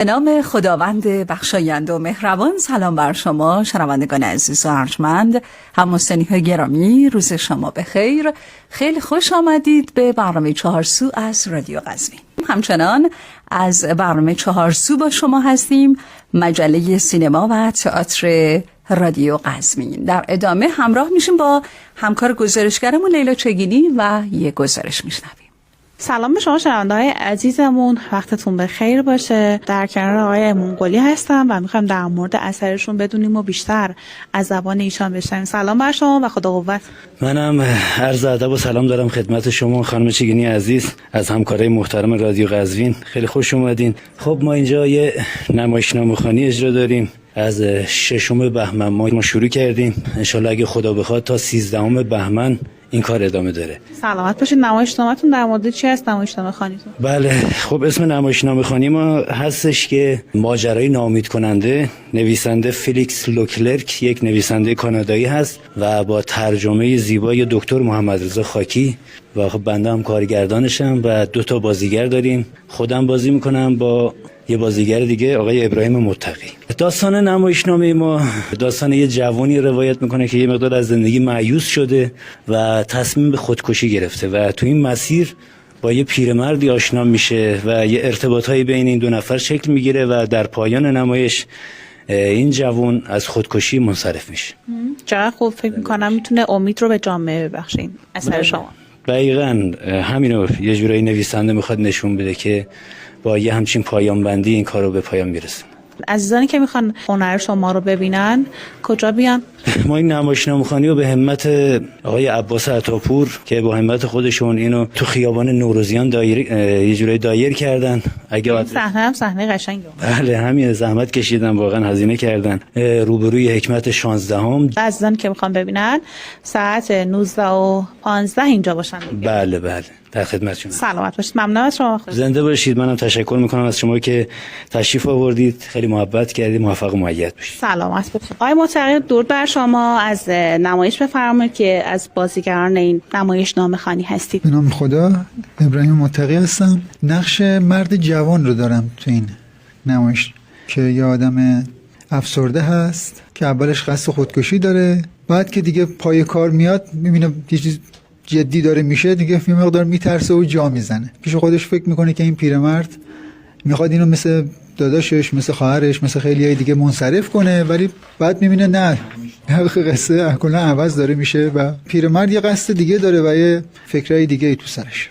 به نام خداوند بخشاینده و مهربان. سلام بر شما شنوندگان عزیز و ارجمند، هم‌مستمعین گرامی، روز شما بخیر. خیلی خوش آمدید به برنامه چهارسو از رادیو قزوین. همچنان از برنامه چهارسو با شما هستیم، مجله سینما و تئاتر رادیو قزوین. در ادامه همراه میشیم با همکار گزارشگرمون لیلا چگینی و یک گزارش میشنویم. سلام به شما شنونده‌های عزیزمون، وقتتون بخیر باشه. در کنار آقای منقلی هستم و میخوایم در مورد اثرشون بدونیم و بیشتر از زبان ایشان بشنویم. سلام بر شما و خدا قوت. منم عرض ادب و سلام دارم خدمت شما خانم چگینی عزیز از همکارای محترم رادیو قزوین. خیلی خوش اومدین. خب ما اینجا یه نمایشنامه خوانی اجرا داریم. از 6 بهمن ما شروع کردیم. انشالله اگه خدا بخواد تا 13 بهمن این کار ادامه داره. سلامت باشید. نمایشنامه‌تون در مورد چی هست؟ نمایشنامه خوانیتون؟ بله، خب اسم نمایشنامه خوانی ما هستش که ماجرای ناامید کننده. نویسنده فلیکس لوکلرک، یک نویسنده کانادایی هست و با ترجمه زیبای دکتر محمد رضا خاکی و خب بنده هم کارگردانشم و 2 بازیگر داریم. خودم بازی میکنم با یه بازیگر دیگه، آقای ابراهیم متقی. داستان نمایشنامه ما داستان یه جوانی روایت میکنه که یه مقدار از زندگی مایوس شده و تصمیم به خودکشی گرفته و تو این مسیر با یه پیرمردی آشنا میشه و یه ارتباطایی بین این 2 نفر شکل میگیره و در پایان نمایش این جوان از خودکشی منصرف میشه. چقدر خوب. فکر میکنم میتونه امید رو به جامعه ببخشین اثر شما. دقیقاً همینو یه جورایی نویسنده میخواد نشون بده که با یه همچین پایان بندی این کار رو به پایان میرسن. عزیزانی که میخوان هنر شما رو ببینن کجا بیان؟ ما این نمایشنامه خوانی رو به همت آقای عباس عطاپور که با همت خودشون اینو تو خیابان نوروزیان یه جورایی دایر کردن. اگه صحنه قشنگه. بله، همین زحمت کشیدن، واقعا هزینه کردن. روبروی حکمت 16ام. عزیزانی که میخوان ببینن ساعت 19:15 اینجا باشن. بله در خدمتتون. سلامت باشید. ممنون از شما. زنده باشید. منم تشکر میکنم از شما که تشریف آوردید. خیلی محبت کردید. موفق و مؤید باشید. سلامت باشید. آقای متقی، درود بر شما. از نمایش بفرمایید که از بازیگران این نمایشنامه خوانی هستید. به نام خدا، ابراهیم متقی هستم. نقش مرد جوان رو دارم تو این نمایش که یه آدم افسرده هست که اولش قصد خودکشی داره، بعد که دیگه پای کار میاد میبینه یه چیز جدی داره میشه، دیگه یه مقدار میترسه و جا میزنه. پیش خودش فکر میکنه که این پیرمرد میخواد اینو مثل داداشش، مثل خواهرش، مثل خیلیای دیگه منصرف کنه، ولی بعد میبینه نه، قصه کلا عوض داره میشه و پیرمرد یه قصد دیگه داره و یه فکرای دیگه ای تو سرش.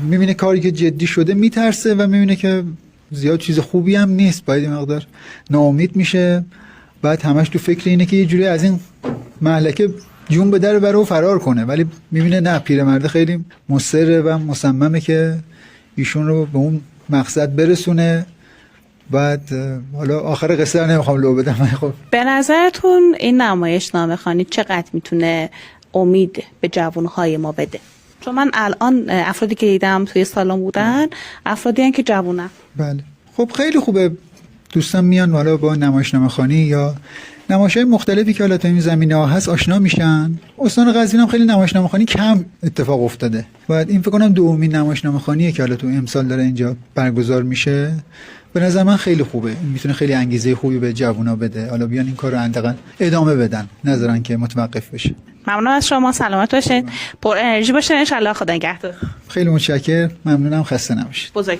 میبینه کاری که جدی شده میترسه و میبینه که زیاد چیز خوبی هم نیست، باید یه مقدار ناامید میشه. بعد همش تو فکر اینه که یه جوری از این مهلکه جون به در بره و فرار کنه، ولی میبینه نه، پیرمرد خیلی مصره و مصممه که ایشون رو به اون مقصد برسونه. بعد حالا آخر قصه رو نمیخوام لو بدم. خب به نظرتون این نمایشنامه خوانی چقدر میتونه امید به جوانهای ما بده؟ چون من الان افرادی که دیدم توی سالن بودن افرادی هستن که جوونن. بله، خب خیلی خوبه. دوستان میان حالا با نمایشنامه خوانی یا نمایش‌های مختلفی که حالا تو این زمینه‌ها هست آشنا میشن. استان قزوین هم خیلی نمایشنامه خوانی کم اتفاق افتاده. بعد این فکر کنم دومین نمایشنامه خوانیه که حالا تو امسال داره اینجا برگزار میشه. به نظر من خیلی خوبه. این میتونه خیلی انگیزه خوبی به جوونا بده. حالا بیان این کارو حداقل ادامه بدن، نذارن که متوقف بشه. ممنون از شما. سلامت باشین. پر انرژی باشین ان شاء الله. خدا نگهدار. خیلی متشکرم. ممنونم. خسته نباشید. بزرگ